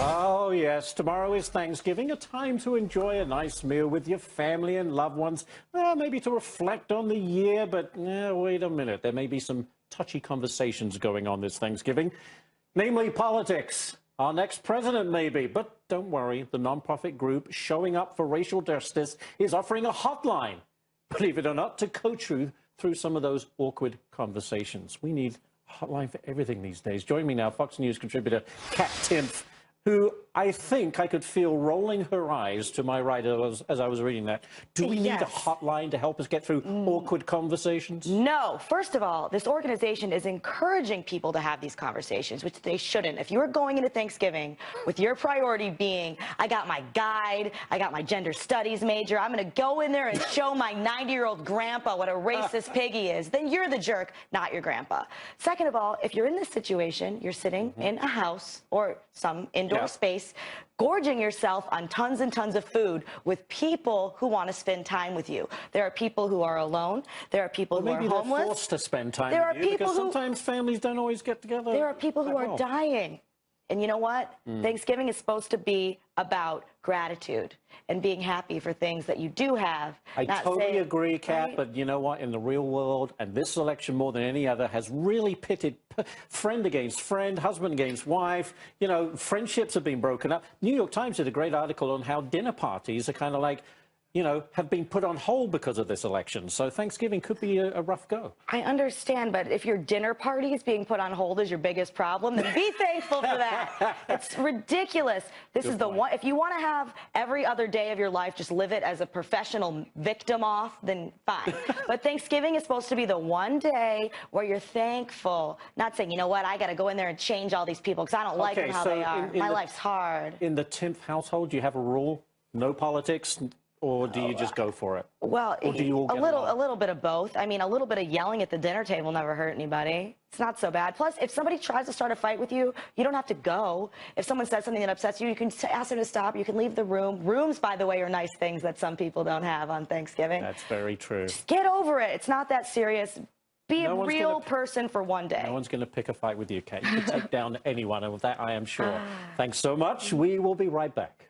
Oh, yes. Tomorrow is Thanksgiving, a time to enjoy a nice meal with your family and loved ones. Well, maybe to reflect on the year, but wait a minute. There may be some touchy conversations going on this Thanksgiving, namely politics. Our next president, maybe. But don't worry, the nonprofit group Showing Up for Racial Justice is offering a hotline, believe it or not, to coach you through some of those awkward conversations. We need a hotline for everything these days. Join me now, Fox News contributor Kat Timpf, who I think I could feel rolling her eyes to my right as I was reading that. Do we need a hotline to help us get through awkward conversations? No. First of all, this organization is encouraging people to have these conversations, which they shouldn't. If you are going into Thanksgiving with your priority being, I got my guide, I got my gender studies major, I'm going to go in there and show my 90-year-old grandpa what a racist pig he is, then you're the jerk, not your grandpa. Second of all, if you're in this situation, you're sitting in a house or some indoor space, gorging yourself on tons and tons of food with people who want to spend time with you. There are people who are alone. There are people who are homeless. Maybe they're forced to spend time with you because sometimes families don't always get together. There are people who are dying. And you know what? Thanksgiving is supposed to be about gratitude and being happy for things that you do have. I totally agree, Kat, but you know what? In the real world, and this election more than any other has really pitted friend against friend, husband against wife. You know, friendships have been broken up. New York Times did a great article on how dinner parties are kind of like, you know, have been put on hold because of this election. So Thanksgiving could be a rough go. I understand, but if your dinner party is being put on hold is your biggest problem, then be thankful for that. It's ridiculous. This is the one. If you want to have every other day of your life, just live it as a professional victim off, then fine. But Thanksgiving is supposed to be the one day where you're thankful, not saying, you know what, I got to go in there and change all these people because I don't like them how they are. My life's hard. In the Timpf household, do you have a rule? No politics? Or do you just go for it? Well, a little bit of both. I mean, a little bit of yelling at the dinner table never hurt anybody. It's not so bad. Plus, if somebody tries to start a fight with you, you don't have to go. If someone says something that upsets you, you can ask them to stop. You can leave the room. Rooms, by the way, are nice things that some people don't have on Thanksgiving. That's very true. Just get over it. It's not that serious. Be a real person for one day. No one's going to pick a fight with you, Kate. You can take down anyone, and with that, I am sure. Thanks so much. We will be right back.